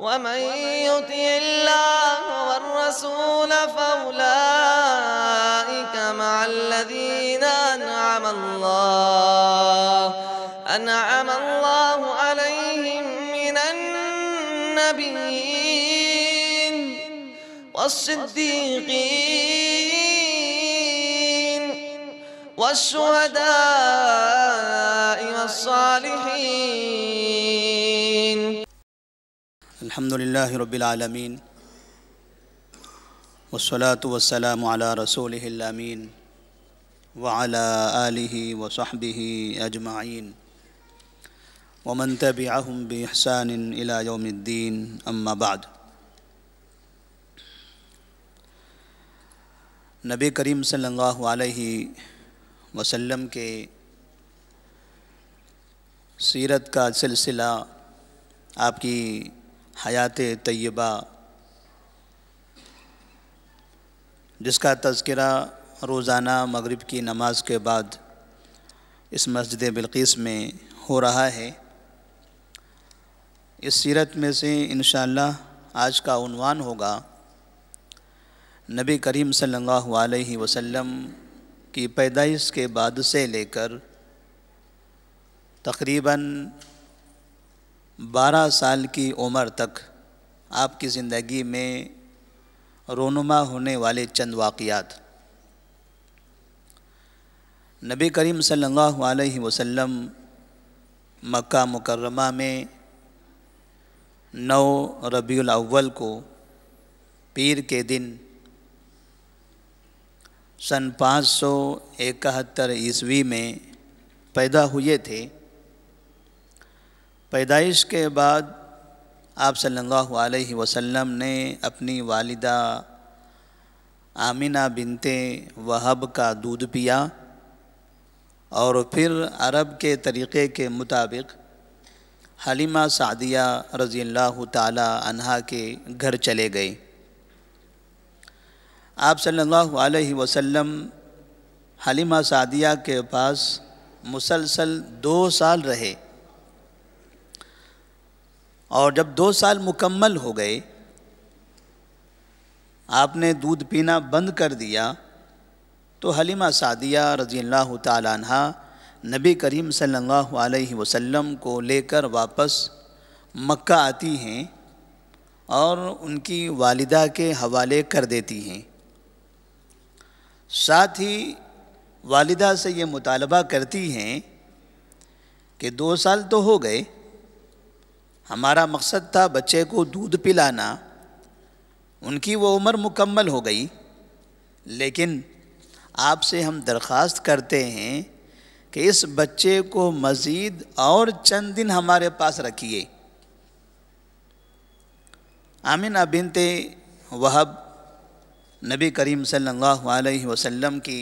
ومن يطع الله والرسول فأولئك مع الذين أنعم الله عليهم من النبيين والصديقين والشهداء والصالحين. الحمد لله رب العالمين والصلاة والسلام على رسوله الأمين وعلى آله وصحبه أجمعين ومن تبعهم بإحسان إلى يوم الدين. أما بعد. نبی کریم صلی اللہ علیہ وسلم کے سیرت کا سلسلہ، آپ کی حیات طیبہ، جس کا تذکرہ روزانہ مغرب کی نماز کے بعد اس مسجد بلقیس میں ہو رہا ہے، اس سیرت میں سے انشاءاللہ آج کا عنوان ہوگا نبی کریم صلی اللہ علیہ وسلم کی پیدائش کے بعد سے لے کر تقریباً 12 سال کی عمر تک آپ کی زندگی میں رونما ہونے والے چند واقعات۔ نبی کریم صلی اللہ علیہ وسلم مکہ مکرمہ میں 9 ربیع الاول کو پیر کے دن سن 571 عیسوی میں پیدا ہوئے تھے۔ پیدائش کے بعد آپ صلی اللہ علیہ وسلم نے اپنی والدہ آمنہ بنت وہب کا دودھ پیا اور پھر عرب کے طریقے کے مطابق حلیمہ سعدیہ رضی اللہ تعالی عنہا کے گھر چلے گئے۔ آپ صلی اللہ علیہ وسلم حلیمہ سعدیہ کے پاس مسلسل 2 سال رہے، اور جب 2 سال مکمل ہو گئے آپ نے دودھ پینا بند کر دیا تو حلیمہ سعدیہ رضی اللہ تعالی عنہا نبی کریم صلی اللہ علیہ وسلم کو لے کر واپس مکہ آتی ہیں اور ان کی والدہ کے حوالے کر دیتی ہیں۔ ساتھ ہی والدہ سے یہ مطالبہ کرتی ہیں کہ 2 سال تو ہو گئے، ہمارا مقصد تھا بچے کو دودھ پلانا، ان کی وہ عمر مکمل ہو گئی، لیکن آپ سے ہم درخواست کرتے ہیں کہ اس بچے کو مزید اور چند دن ہمارے پاس رکھیے۔ آمنہ بنت وہب نبی کریم صلی اللہ علیہ وسلم کی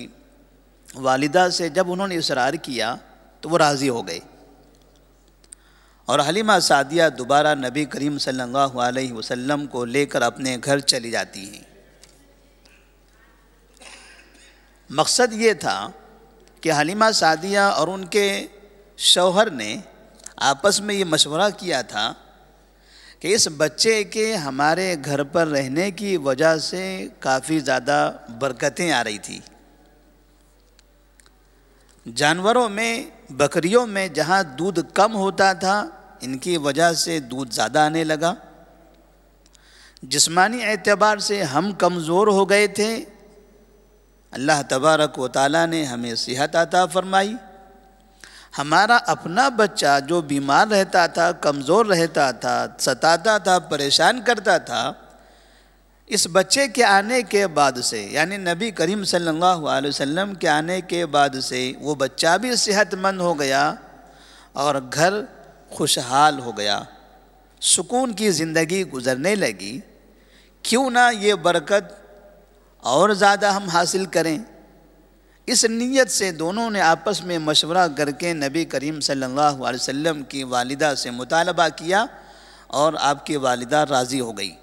والدہ سے جب انہوں نے اصرار کیا تو وہ راضی ہو گئے، اور حلیمہ سعدیہ دوبارہ نبی کریم صلی اللہ علیہ وسلم کو لے کر اپنے گھر چلی جاتی ہیں۔ مقصد یہ تھا کہ حلیمہ سعدیہ اور ان کے شوہر نے آپس میں یہ مشورہ کیا تھا کہ اس بچے کے ہمارے گھر پر رہنے کی وجہ سے کافی زیادہ برکتیں آ رہی تھی۔ جانوروں میں، بکریوں میں جہاں دودھ کم ہوتا تھا ان کی وجہ سے دودھ زیادہ آنے لگا، جسمانی اعتبار سے ہم کمزور ہو گئے تھے، اللہ تبارک و تعالیٰ نے ہمیں صحت عطا فرمائی، ہمارا اپنا بچہ جو بیمار رہتا تھا، کمزور رہتا تھا، ستاتا تھا، پریشان کرتا تھا، اس بچے کے آنے کے بعد سے، یعنی نبی کریم صلی اللہ علیہ وسلم کے آنے کے بعد سے وہ بچہ بھی صحت مند ہو گیا اور گھر خوشحال ہو گیا، سکون کی زندگی گزرنے لگی۔ کیوں نہ یہ برکت اور زیادہ ہم حاصل کریں؟ اس نیت سے دونوں نے آپس میں مشورہ کر کے نبی کریم صلی اللہ علیہ وسلم کی والدہ سے مطالبہ کیا اور آپ کی والدہ راضی ہو گئی۔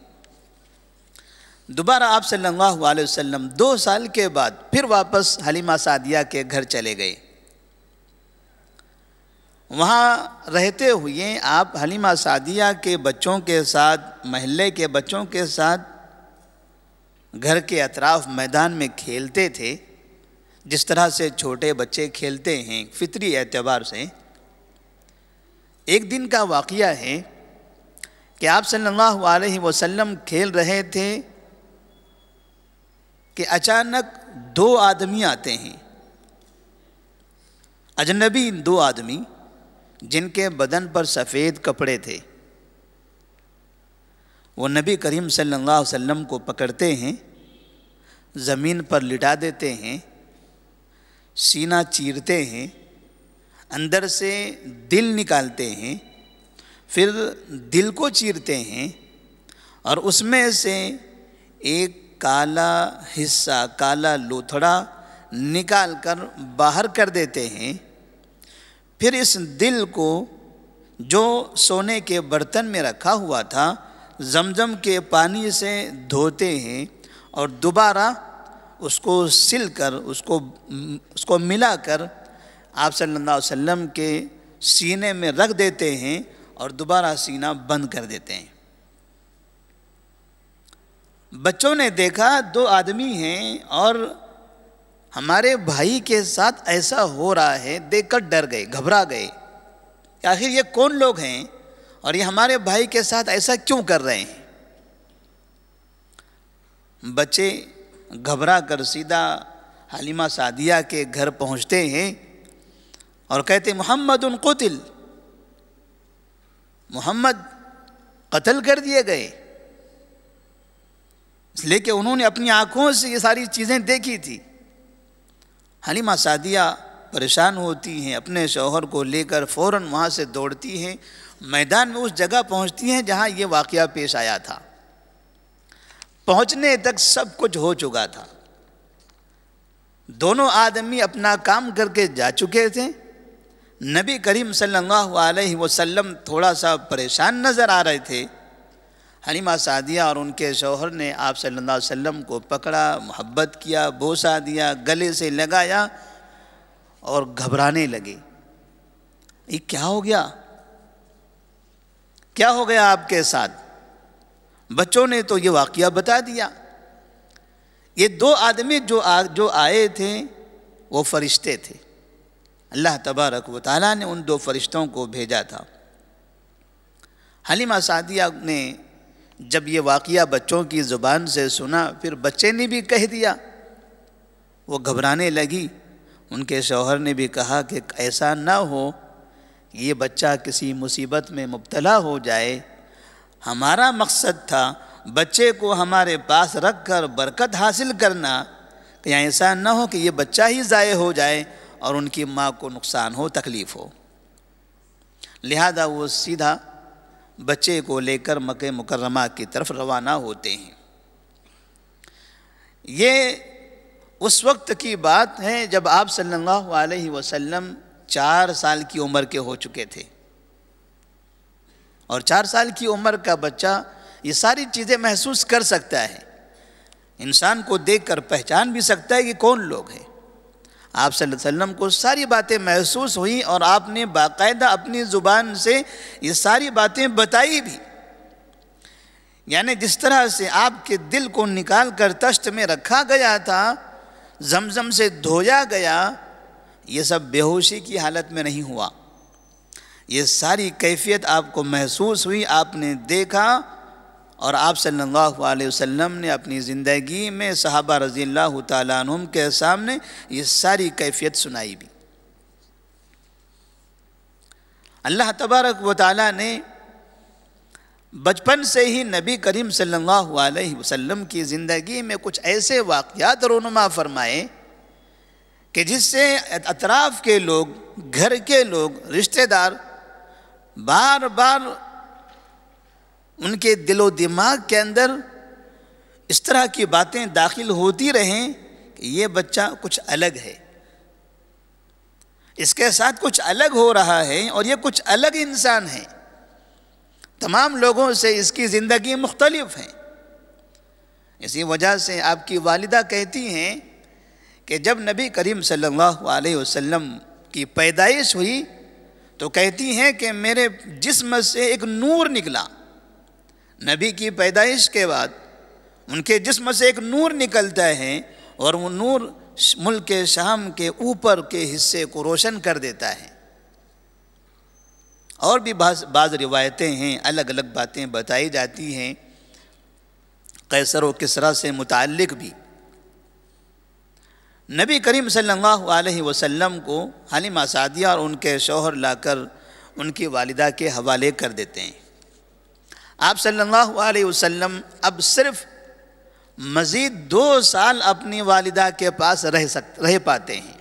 دوبارہ آپ صلی اللہ علیہ وسلم 2 سال کے بعد پھر واپس حلیمہ سعدیہ کے گھر چلے گئے۔ وہاں رہتے ہوئے آپ حلیمہ سعدیہ کے بچوں کے ساتھ، محلے کے بچوں کے ساتھ گھر کے اطراف میدان میں کھیلتے تھے، جس طرح سے چھوٹے بچے کھیلتے ہیں فطری اعتبار سے۔ ایک دن کا واقعہ ہے کہ آپ صلی اللہ علیہ وسلم کھیل رہے تھے کہ اچانک دو آدمی آتے ہیں، اجنبی دو آدمی جن کے بدن پر سفید کپڑے تھے۔ وہ نبی کریم صلی اللہ علیہ وسلم کو پکڑتے ہیں، زمین پر لٹا دیتے ہیں، سینہ چیرتے ہیں، اندر سے دل نکالتے ہیں، پھر دل کو چیرتے ہیں اور اس میں سے ایک کالا حصہ، کالا لوتھڑا نکال کر باہر کر دیتے ہیں۔ پھر اس دل کو جو سونے کے برتن میں رکھا ہوا تھا زمزم کے پانی سے دھوتے ہیں اور دوبارہ اس کو سل کر اس کو ملا کر آپ صلی اللہ علیہ وسلم کے سینے میں رکھ دیتے ہیں اور دوبارہ سینہ بند کر دیتے ہیں۔ بچوں نے دیکھا دو آدمی ہیں اور ہمارے بھائی کے ساتھ ایسا ہو رہا ہے، دیکھ کر ڈر گئے، گھبرا گئے کہ آخر یہ کون لوگ ہیں اور یہ ہمارے بھائی کے ساتھ ایسا کیوں کر رہے ہیں۔ بچے گھبرا کر سیدھا حلیمہ سعدیہ کے گھر پہنچتے ہیں اور کہتے محمد قتل، محمد قتل کر دیے گئے، اس لیے کہ انہوں نے اپنی آنکھوں سے یہ ساری چیزیں دیکھی تھی۔ حلیمہ سعدیہ پریشان ہوتی ہیں، اپنے شوہر کو لے کر فوراً وہاں سے دوڑتی ہیں، میدان میں اس جگہ پہنچتی ہیں جہاں یہ واقعہ پیش آیا تھا۔ پہنچنے تک سب کچھ ہو چکا تھا، دونوں آدمی اپنا کام کر کے جا چکے تھے۔ نبی کریم صلی اللہ علیہ وسلم تھوڑا سا پریشان نظر آ رہے تھے۔ حلیمہ سعدیہ اور ان کے شوہر نے آپ صلی اللہ علیہ وسلم کو پکڑا، محبت کیا، بوسہ دیا، گلے سے لگایا اور گھبرانے لگے۔ یہ کیا ہو گیا؟ کیا ہو گیا آپ کے ساتھ؟ بچوں نے تو یہ واقعہ بتا دیا۔ یہ دو آدمی جو آئے تھے وہ فرشتے تھے، اللہ تبارک و تعالیٰ نے ان دو فرشتوں کو بھیجا تھا۔ حلیمہ سعدیہ نے جب یہ واقعہ بچوں کی زبان سے سنا، پھر بچے نے بھی کہہ دیا، وہ گھبرانے لگی۔ ان کے شوہر نے بھی کہا کہ ایسا نہ ہو یہ بچہ کسی مصیبت میں مبتلا ہو جائے، ہمارا مقصد تھا بچے کو ہمارے پاس رکھ کر برکت حاصل کرنا، کہ ایسا نہ ہو کہ یہ بچہ ہی ضائع ہو جائے اور ان کی ماں کو نقصان ہو، تکلیف ہو۔ لہذا وہ سیدھا بچے کو لے کر مکہ مکرمہ کی طرف روانہ ہوتے ہیں۔ یہ اس وقت کی بات ہے جب آپ صلی اللہ علیہ وسلم 4 سال کی عمر کے ہو چکے تھے، اور 4 سال کی عمر کا بچہ یہ ساری چیزیں محسوس کر سکتا ہے، انسان کو دیکھ کر پہچان بھی سکتا ہے کہ کون لوگ ہیں۔ آپ صلی اللہ علیہ وسلم کو ساری باتیں محسوس ہوئیں اور آپ نے باقاعدہ اپنی زبان سے یہ ساری باتیں بتائی بھی۔ یعنی جس طرح سے آپ کے دل کو نکال کر تشت میں رکھا گیا تھا، زمزم سے دھویا گیا، یہ سب بے ہوشی کی حالت میں نہیں ہوا، یہ ساری کیفیت آپ کو محسوس ہوئی، آپ نے دیکھا، اور آپ صلی اللہ علیہ وسلم نے اپنی زندگی میں صحابہ رضی اللہ تعالیٰ عنہم کے سامنے یہ ساری کیفیت سنائی بھی۔ اللہ تبارک و تعالیٰ نے بچپن سے ہی نبی کریم صلی اللہ علیہ وسلم کی زندگی میں کچھ ایسے واقعات رونما فرمائے کہ جس سے اطراف کے لوگ، گھر کے لوگ، رشتہ دار بار بار ان کے دل و دماغ کے اندر اس طرح کی باتیں داخل ہوتی رہیں کہ یہ بچہ کچھ الگ ہے، اس کے ساتھ کچھ الگ ہو رہا ہے اور یہ کچھ الگ انسان ہے، تمام لوگوں سے اس کی زندگی مختلف ہے۔ اسی وجہ سے آپ کی والدہ کہتی ہیں کہ جب نبی کریم صلی اللہ علیہ وسلم کی پیدائش ہوئی تو کہتی ہیں کہ میرے جسم سے ایک نور نکلا. نبی کی پیدائش کے بعد ان کے جسم سے ایک نور نکلتا ہے اور وہ نور ملک شام کے اوپر کے حصے کو روشن کر دیتا ہے. اور بھی بعض روایتیں ہیں، الگ الگ باتیں بتائی جاتی ہیں قیصر و کسریٰ سے متعلق بھی. نبی کریم صلی اللہ علیہ وسلم کو حلیمہ سعدیہ اور ان کے شوہر لا کر ان کی والدہ کے حوالے کر دیتے ہیں. آپ صلی اللہ علیہ وسلم اب صرف مزید 2 سال اپنی والدہ کے پاس رہ پاتے ہیں.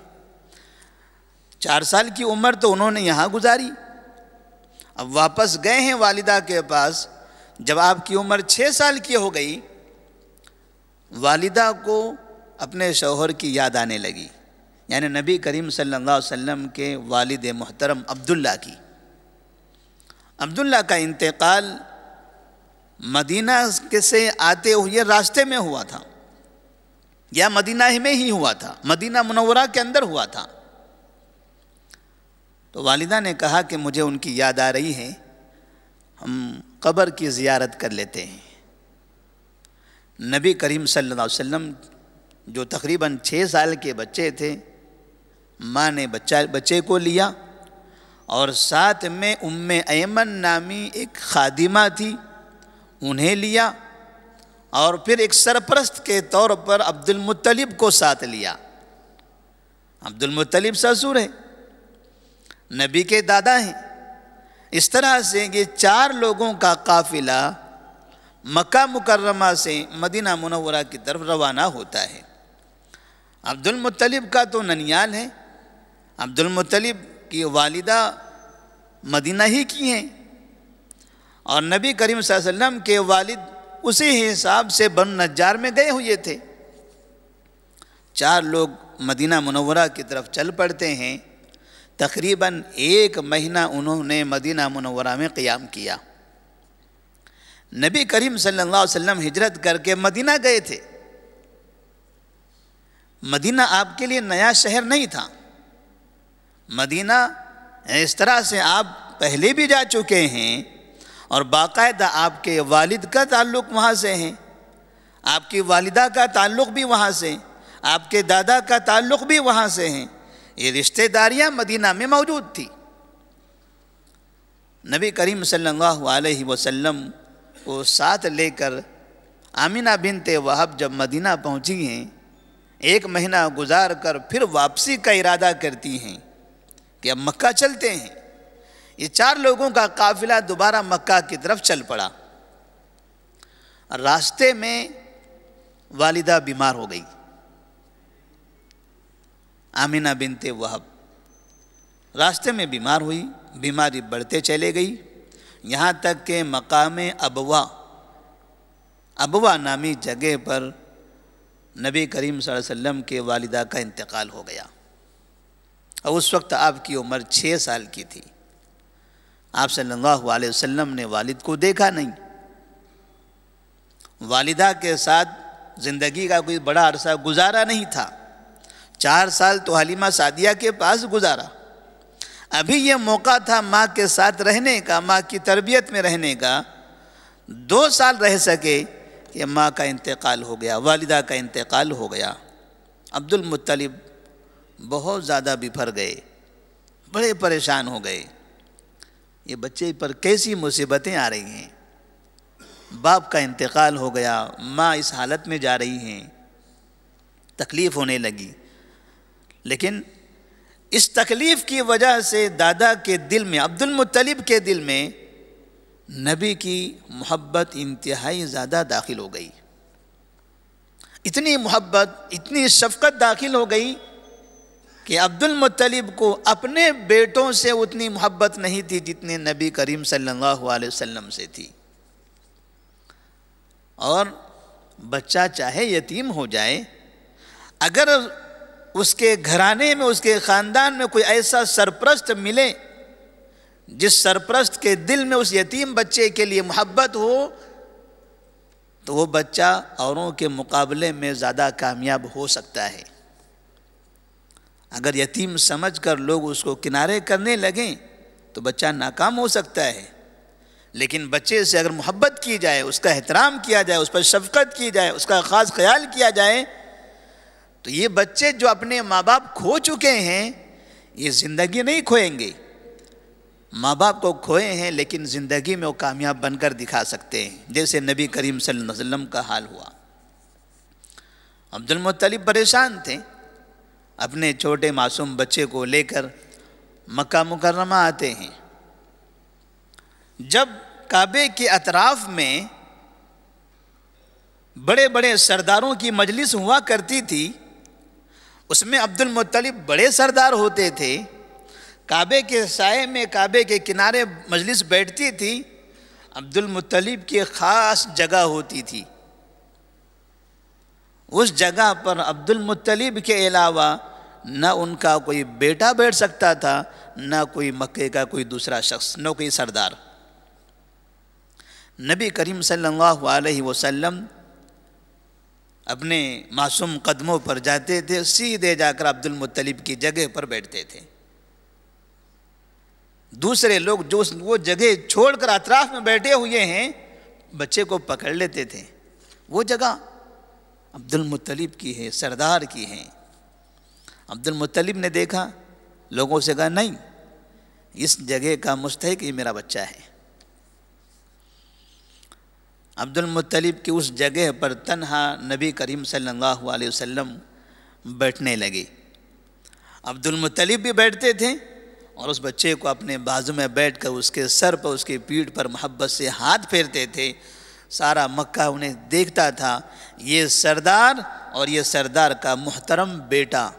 4 سال کی عمر تو انہوں نے یہاں گزاری، اب واپس گئے ہیں والدہ کے پاس. جب آپ کی عمر 6 سال کی ہو گئی، والدہ کو اپنے شوہر کی یاد آنے لگی، یعنی نبی کریم صلی اللہ علیہ وسلم کے والد محترم عبداللہ کی. عبداللہ کا انتقال مدینہ سے آتے ہوئے راستے میں ہوا تھا، یا مدینہ میں ہی ہوا تھا، مدینہ منورہ کے اندر ہوا تھا. تو والدہ نے کہا کہ مجھے ان کی یاد آ رہی ہے، ہم قبر کی زیارت کر لیتے ہیں. نبی کریم صلی اللہ علیہ وسلم جو تقریباً 6 سال کے بچے تھے، ماں نے بچے کو لیا اور ساتھ میں ام ایمن نامی ایک خادمہ تھی، انہیں لیا، اور پھر ایک سرپرست کے طور پر عبد المطلب کو ساتھ لیا. عبد المطلب سسر ہے، نبی کے دادا ہیں. اس طرح سے یہ 4 لوگوں کا قافلہ مکہ مکرمہ سے مدینہ منورہ کی طرف روانہ ہوتا ہے. عبد المطلب کا تو ننیال ہے، عبد المطلب کی والدہ مدینہ ہی کی ہیں، اور نبی کریم صلی اللہ علیہ وسلم کے والد اسی حساب سے بنو نجار میں گئے ہوئے تھے. 4 لوگ مدینہ منورہ کی طرف چل پڑتے ہیں. تقریباً 1 مہینہ انہوں نے مدینہ منورہ میں قیام کیا. نبی کریم صلی اللہ علیہ وسلم ہجرت کر کے مدینہ گئے تھے. مدینہ آپ کے لیے نیا شہر نہیں تھا. مدینہ اس طرح سے آپ پہلے بھی جا چکے ہیں، اور باقاعدہ آپ کے والد کا تعلق وہاں سے ہے، آپ کی والدہ کا تعلق بھی وہاں سے، آپ کے دادا کا تعلق بھی وہاں سے ہیں. یہ رشتہ داریاں مدینہ میں موجود تھی. نبی کریم صلی اللہ علیہ وسلم کو ساتھ لے کر آمنہ بنت وہب جب مدینہ پہنچی ہیں، 1 مہینہ گزار کر پھر واپسی کا ارادہ کرتی ہیں کہ اب مکہ چلتے ہیں. یہ 4 لوگوں کا قافلہ دوبارہ مکہ کی طرف چل پڑا. راستے میں والدہ بیمار ہو گئی، آمنہ بنت وہب راستے میں بیمار ہوئی. بیماری بڑھتے چلے گئی، یہاں تک کہ مقام ابوا نامی جگہ پر نبی کریم صلی اللہ علیہ وسلم کے والدہ کا انتقال ہو گیا. اور اس وقت آپ کی عمر 6 سال کی تھی. آپ صلی اللہ علیہ وسلم نے والد کو دیکھا نہیں. والدہ کے ساتھ زندگی کا کوئی بڑا عرصہ گزارا نہیں تھا. 4 سال تو حلیمہ سعدیہ کے پاس گزارا. ابھی یہ موقع تھا ماں کے ساتھ رہنے کا، ماں کی تربیت میں رہنے کا. 2 سال رہ سکے کہ ماں کا انتقال ہو گیا، والدہ کا انتقال ہو گیا. عبد المطلب بہت زیادہ بپھر گئے، بڑے پریشان ہو گئے. یہ بچے پر کیسی مصیبتیں آ رہی ہیں. باپ کا انتقال ہو گیا، ماں اس حالت میں جا رہی ہیں، تکلیف ہونے لگی. لیکن اس تکلیف کی وجہ سے دادا کے دل میں، عبد المطلب کے دل میں نبی کی محبت انتہائی زیادہ داخل ہو گئی. اتنی محبت، اتنی شفقت داخل ہو گئی کہ عبد المطلب کو اپنے بیٹوں سے اتنی محبت نہیں تھی جتنے نبی کریم صلی اللہ علیہ وسلم سے تھی. اور بچہ چاہے یتیم ہو جائے، اگر اس کے گھرانے میں، اس کے خاندان میں کوئی ایسا سرپرست ملے جس سرپرست کے دل میں اس یتیم بچے کے لیے محبت ہو، تو وہ بچہ اوروں کے مقابلے میں زیادہ کامیاب ہو سکتا ہے. اگر یتیم سمجھ کر لوگ اس کو کنارے کرنے لگیں تو تو بچہ ناکام ہو سکتا ہے، لیکن بچے سے اگر محبت کی جائے، اس کا احترام کیا جائے، اس پر شفقت کی جائے، اس کا خاص خیال کیا جائے، تو یہ بچے جو اپنے ماں باپ کھو چکے ہیں یہ زندگی نہیں کھوئیں گے۔ ماں باپ کو کھوئے ہیں لیکن زندگی میں وہ کامیاب بن کر دکھا سکتے ہیں، جیسے نبی کریم صلی اللہ علیہ وسلم کا حال ہوا۔ عبد المطلب پریشان تھے، اپنے چھوٹے معصوم بچے کو لے کر مکہ مکرمہ آتے ہیں۔ جب کعبے کے اطراف میں بڑے بڑے سرداروں کی مجلس ہوا کرتی تھی، اس میں عبد المطلب بڑے سردار ہوتے تھے۔ کعبے کے سائے میں، کعبے کے کنارے مجلس بیٹھتی تھی، عبد المطلب کی خاص جگہ ہوتی تھی۔ اس جگہ پر عبد المطلب کے علاوہ نہ ان کا کوئی بیٹا بیٹھ سکتا تھا، نہ کوئی مکے کا کوئی دوسرا شخص، نہ کوئی سردار۔ نبی کریم صلی اللہ علیہ وسلم اپنے معصوم قدموں پر جاتے تھے، سیدھے جا کر عبد المطلب کی جگہ پر بیٹھتے تھے۔ دوسرے لوگ جو وہ جگہ چھوڑ کر اطراف میں بیٹھے ہوئے ہیں، بچے کو پکڑ لیتے تھے۔ وہ جگہ عبد المطلب کی ہے، سردار کی ہے۔ عبد المطلب نے دیکھا، لوگوں سے کہا نہیں، اس جگہ کا مستحق یہ میرا بچہ ہے۔ عبد المطلب کی اس جگہ پر تنہا نبی کریم صلی اللہ علیہ وسلم بیٹھنے لگے۔ عبد المطلب بھی بیٹھتے تھے اور اس بچے کو اپنے بازو میں بیٹھ کر اس کے سر پر، اس کی پیٹھ پر محبت سے ہاتھ پھیرتے تھے۔ سارا مکہ انہیں دیکھتا تھا، یہ سردار اور یہ سردار کا محترم بیٹا۔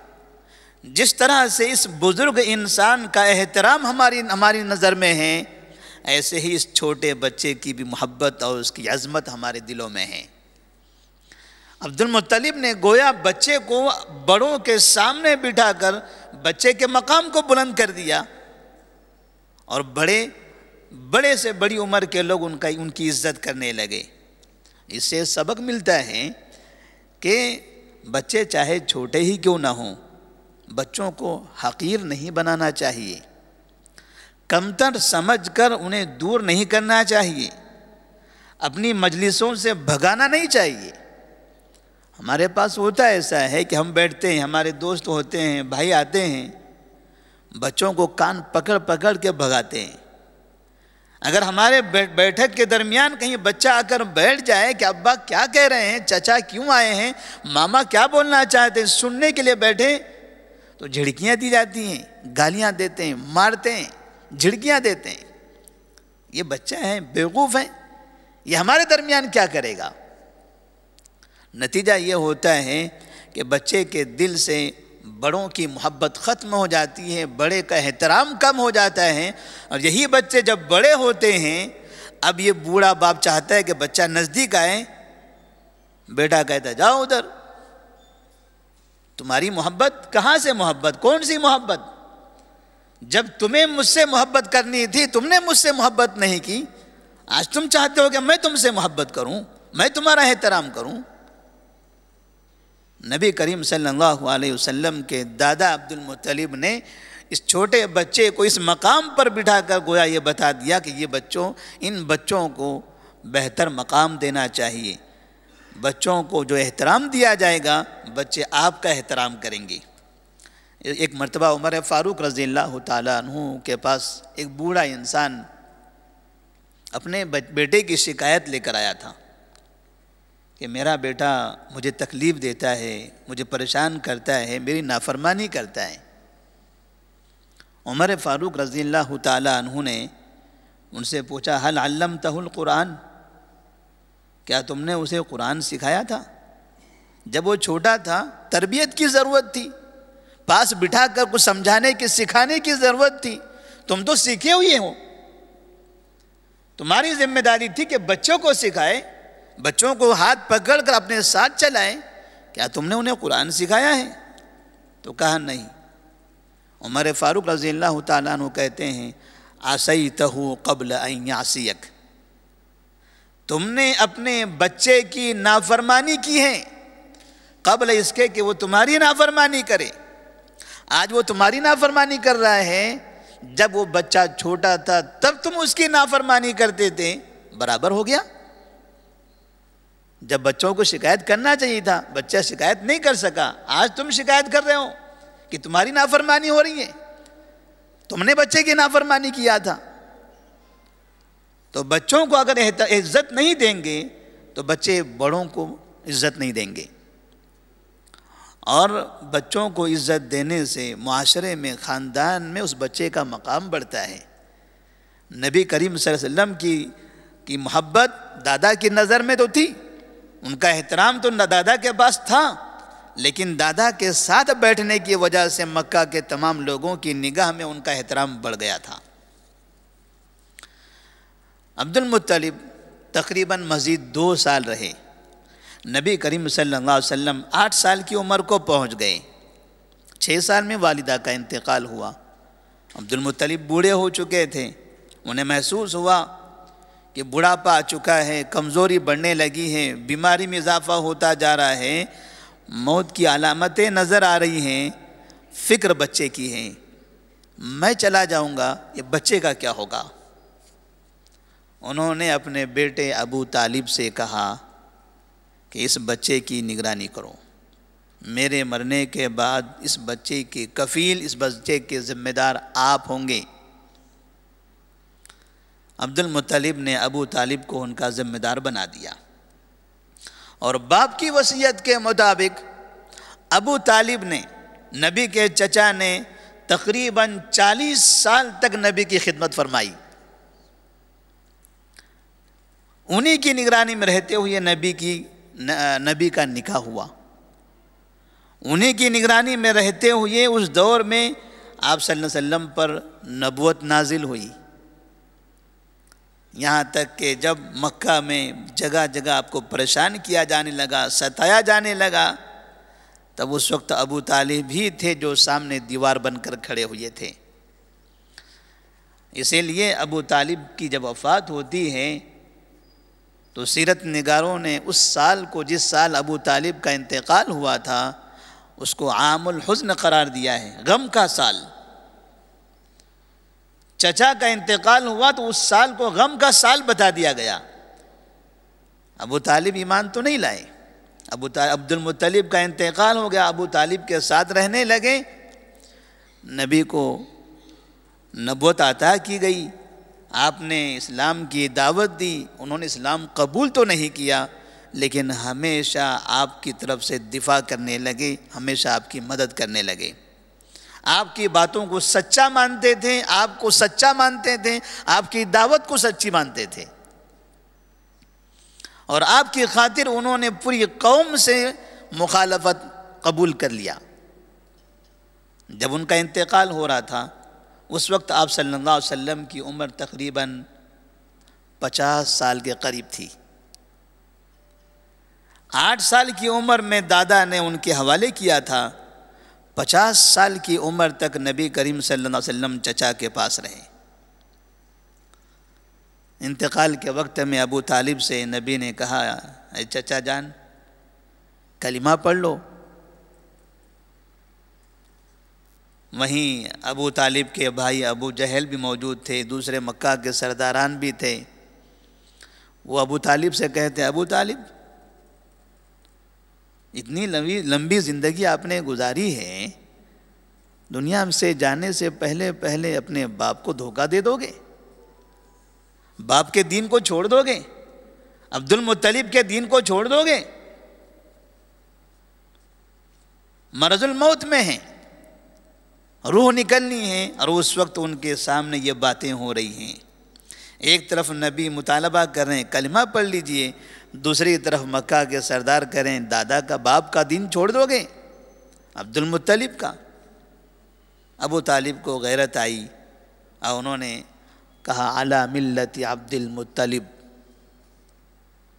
جس طرح سے اس بزرگ انسان کا احترام ہماری نظر میں ہے، ایسے ہی اس چھوٹے بچے کی بھی محبت اور اس کی عظمت ہمارے دلوں میں ہے۔ عبد المطلب نے گویا بچے کو بڑوں کے سامنے بٹھا کر بچے کے مقام کو بلند کر دیا، اور بڑے سے بڑی عمر کے لوگ ان کی عزت کرنے لگے۔ اس سے سبق ملتا ہے کہ بچے چاہے چھوٹے ہی کیوں نہ ہوں، بچوں کو حقیر نہیں بنانا چاہیے، کمتر سمجھ کر انہیں دور نہیں کرنا چاہیے، اپنی مجلسوں سے بھگانا نہیں چاہیے۔ ہمارے پاس ہوتا ایسا ہے کہ ہم بیٹھتے ہیں، ہمارے دوست ہوتے ہیں، بھائی آتے ہیں، بچوں کو کان پکڑ پکڑ کے بھگاتے ہیں۔ اگر ہمارے بیٹھک کے درمیان کہیں بچہ آ کر بیٹھ جائے کہ ابا کیا کہہ رہے ہیں، چچا کیوں آئے ہیں، ماما کیا بولنا چاہتے ہیں، سننے کے لیے بیٹھے، تو جھڑکیاں دی جاتی ہیں، گالیاں دیتے ہیں، مارتے ہیں، جھڑکیاں دیتے ہیں۔ یہ بچہ ہے، بیوقوف ہے، یہ ہمارے درمیان کیا کرے گا؟ نتیجہ یہ ہوتا ہے کہ بچے کے دل سے بڑوں کی محبت ختم ہو جاتی ہے، بڑے کا احترام کم ہو جاتا ہے، اور یہی بچے جب بڑے ہوتے ہیں، اب یہ بوڑھا باپ چاہتا ہے کہ بچہ نزدیک آئے، بیٹا کہتا ہے جاؤ ادھر۔ تمہاری محبت کہاں سے محبت؟ کون سی محبت؟ جب تمہیں مجھ سے محبت کرنی تھی تم نے مجھ سے محبت نہیں کی، آج تم چاہتے ہو کہ میں تم سے محبت کروں، میں تمہارا احترام کروں۔ نبی کریم صلی اللہ علیہ وسلم کے دادا عبد المطلب نے اس چھوٹے بچے کو اس مقام پر بٹھا کر گویا یہ بتا دیا کہ ان بچوں کو بہتر مقام دینا چاہیے، بچوں کو جو احترام دیا جائے گا بچے آپ کا احترام کریں گے۔ ایک مرتبہ عمر فاروق رضی اللہ تعالیٰ عنہ کے پاس ایک بوڑھا انسان اپنے بیٹے کی شکایت لے کر آیا تھا کہ میرا بیٹا مجھے تکلیف دیتا ہے، مجھے پریشان کرتا ہے، میری نافرمانی کرتا ہے۔ عمر فاروق رضی اللہ تعالیٰ عنہ نے ان سے پوچھا حل علمتہ القرآن، کیا تم نے اسے قرآن سکھایا تھا؟ جب وہ چھوٹا تھا تربیت کی ضرورت تھی، پاس بٹھا کر کچھ سمجھانے کی سکھانے کی ضرورت تھی، تم تو سیکھے ہوئے ہو، تمہاری ذمہ داری تھی کہ بچوں کو سکھائے، بچوں کو ہاتھ پکڑ کر اپنے ساتھ چلائیں، کیا تم نے انہیں قرآن سکھایا ہے؟ تو کہا نہیں۔ عمر فاروق رضی اللہ تعالیٰ عنہ کہتے ہیں عصیتہ قبل ان یعصیک، تم نے اپنے بچے کی نافرمانی کی ہے قبل اس کے کہ وہ تمہاری نافرمانی کرے۔ آج وہ تمہاری نافرمانی کر رہا ہے، جب وہ بچہ چھوٹا تھا تب تم اس کی نافرمانی کرتے تھے، برابر ہو گیا۔ جب بچوں کو شکایت کرنا چاہیے تھا، بچہ شکایت نہیں کر سکا، آج تم شکایت کر رہے ہو کہ تمہاری نافرمانی ہو رہی ہے، تم نے بچے کی نافرمانی کیا تھا۔ تو بچوں کو اگر عزت نہیں دیں گے تو بچے بڑوں کو عزت نہیں دیں گے، اور بچوں کو عزت دینے سے معاشرے میں، خاندان میں اس بچے کا مقام بڑھتا ہے۔ نبی کریم صلی اللہ علیہ وسلم کی محبت دادا کی نظر میں تو تھی، ان کا احترام تو دادا کے پاس تھا، لیکن دادا کے ساتھ بیٹھنے کی وجہ سے مکہ کے تمام لوگوں کی نگاہ میں ان کا احترام بڑھ گیا تھا۔ عبد المطلب تقریباً مزید 2 سال رہے۔ نبی کریم صلی اللہ علیہ وسلم 8 سال کی عمر کو پہنچ گئے، 6 سال میں والدہ کا انتقال ہوا۔ عبد المطلب بوڑھے ہو چکے تھے، انہیں محسوس ہوا کہ بڑھاپا آ چکا ہے، کمزوری بڑھنے لگی ہے، بیماری میں اضافہ ہوتا جا رہا ہے، موت کی علامتیں نظر آ رہی ہیں، فکر بچے کی ہے، میں چلا جاؤں گا، یہ بچے کا کیا ہوگا؟ انہوں نے اپنے بیٹے ابو طالب سے کہا کہ اس بچے کی نگرانی کرو، میرے مرنے کے بعد اس بچے کے کفیل، اس بچے کے ذمہ دار آپ ہوں گے۔ عبد المطلب نے ابو طالب کو ان کا ذمہ دار بنا دیا، اور باپ کی وصیت کے مطابق ابو طالب نے، نبی کے چچا نے، تقریباً 40 سال تک نبی کی خدمت فرمائی۔ انہی کی نگرانی میں رہتے ہوئے نبی کا نکاح ہوا، انہی کی نگرانی میں رہتے ہوئے اس دور میں آپ صلی اللہ علیہ وسلم پر نبوت نازل ہوئی، یہاں تک کہ جب مکہ میں جگہ جگہ آپ کو پریشان کیا جانے لگا، ستایا جانے لگا، تب اس وقت ابو طالب ہی تھے جو سامنے دیوار بن کر کھڑے ہوئے تھے۔ اسی لیے ابو طالب کی جب وفات ہوتی ہے تو سیرت نگاروں نے اس سال کو، جس سال ابو طالب کا انتقال ہوا تھا، اس کو عام الحزن قرار دیا ہے، غم کا سال۔ چچا کا انتقال ہوا تو اس سال کو غم کا سال بتا دیا گیا۔ ابو طالب ایمان تو نہیں لائے، عبد المطلب کا انتقال ہو گیا، ابو طالب کے ساتھ رہنے لگے، نبی کو نبوت عطا کی گئی، آپ نے اسلام کی دعوت دی، انہوں نے اسلام قبول تو نہیں کیا، لیکن ہمیشہ آپ کی طرف سے دفاع کرنے لگے، ہمیشہ آپ کی مدد کرنے لگے، آپ کی باتوں کو سچا مانتے تھے، آپ کو سچا مانتے تھے، آپ کی دعوت کو سچی مانتے تھے، اور آپ کی خاطر انہوں نے پوری قوم سے مخالفت قبول کر لیا۔ جب ان کا انتقال ہو رہا تھا اس وقت آپ صلی اللہ علیہ وسلم کی عمر تقریباً 50 سال کے قریب تھی۔ 8 سال کی عمر میں دادا نے ان کے حوالے کیا تھا، 50 سال کی عمر تک نبی کریم صلی اللہ علیہ وسلم چچا کے پاس رہے۔ انتقال کے وقت میں ابو طالب سے نبی نے کہا، اے چچا جان کلمہ پڑھ لو۔ وہیں ابو طالب کے بھائی ابو جہل بھی موجود تھے، دوسرے مکہ کے سرداران بھی تھے۔ وہ ابو طالب سے کہتے، ابو طالب اتنی لمبی زندگی آپ نے گزاری ہے، دنیا سے جانے سے پہلے اپنے باپ کو دھوکہ دے دو گے؟ باپ کے دین کو چھوڑ دو گے؟ عبد المطلب کے دین کو چھوڑ دو گے؟ مرض الموت میں ہیں، روح نکلنی ہے، اور اس وقت ان کے سامنے یہ باتیں ہو رہی ہیں۔ ایک طرف نبی مطالبہ کر رہے ہیں کلمہ پڑھ لیجئے، دوسری طرف مکہ کے سردار کریں دادا کا باپ کا دین چھوڑ دو گے، عبد المطلب کا۔ ابو طالب کو غیرت آئی اور انہوں نے کہا، علی ملت عبد المطلب،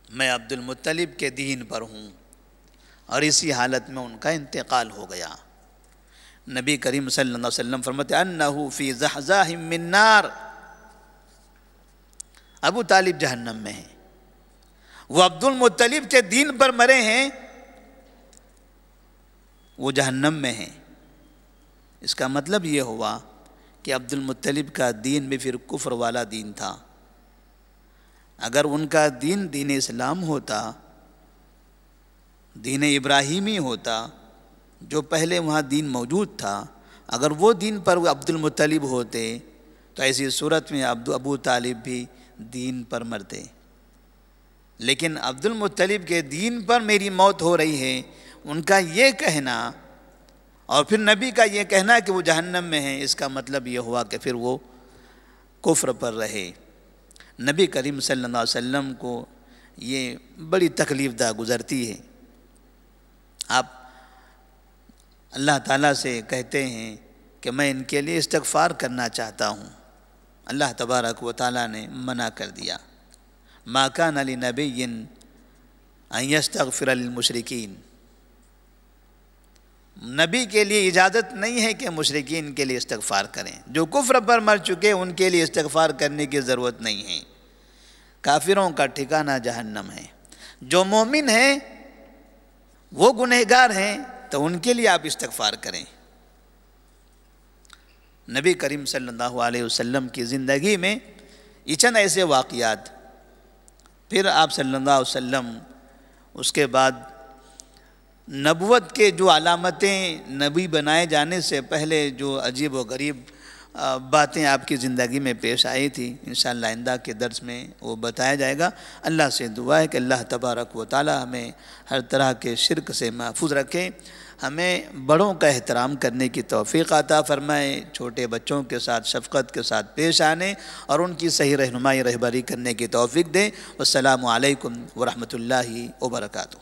میں عبد المطلب کے دین پر ہوں، اور اسی حالت میں ان کا انتقال ہو گیا۔ نبی کریم صلی اللہ علیہ وسلم فرماتے انہو فی زحزاہ من نار، ابو طالب جہنم میں ہیں، وہ عبد المطلب کے دین پر مرے ہیں، وہ جہنم میں ہیں۔ اس کا مطلب یہ ہوا کہ عبد المطلب کا دین بھی پھر کفر والا دین تھا۔ اگر ان کا دین اسلام ہوتا، دین ابراہیمی ہوتا، جو پہلے وہاں دین موجود تھا، اگر وہ دین پر عبد المطلب ہوتے تو ایسی صورت میں ابو طالب بھی دین پر مرتے۔ لیکن عبد المطلب کے دین پر میری موت ہو رہی ہے، ان کا یہ کہنا اور پھر نبی کا یہ کہنا کہ وہ جہنم میں ہیں، اس کا مطلب یہ ہوا کہ پھر وہ کفر پر رہے۔ نبی کریم صلی اللہ علیہ وسلم کو یہ بڑی تکلیف دہ گزرتی ہے۔ آپ اللہ تعالیٰ سے کہتے ہیں کہ میں ان کے لیے استغفار کرنا چاہتا ہوں، اللہ تبارک و تعالیٰ نے منع کر دیا۔ ما کان لنبی ان یستغفر للمشرکین، نبی کے لیے اجازت نہیں ہے کہ مشرکین کے لیے استغفار کریں۔ جو کفر پر مر چکے ان کے لیے استغفار کرنے کی ضرورت نہیں ہے، کافروں کا ٹھکانہ جہنم ہے۔ جو مومن ہیں وہ گنہگار ہیں تو ان کے لیے آپ استغفار کریں۔ نبی کریم صلی اللہ علیہ وسلم کی زندگی میں یہ چند ایسے واقعات، پھر آپ صلی اللہ علیہ وسلم اس کے بعد نبوت کے جو علامتیں نبی بنائے جانے سے پہلے جو عجیب و غریب باتیں آپ کی زندگی میں پیش آئی تھی، انشاءاللہ آئندہ کے درس میں وہ بتایا جائے گا۔ اللہ سے دعا ہے کہ اللہ تبارک و تعالی ہمیں ہر طرح کے شرک سے محفوظ رکھے، ہمیں بڑوں کا احترام کرنے کی توفیق عطا فرمائے، چھوٹے بچوں کے ساتھ شفقت کے ساتھ پیش آنے اور ان کی صحیح رہنمائی رہبری کرنے کی توفیق دے۔ والسلام علیکم ورحمۃ اللہ وبرکاتہ۔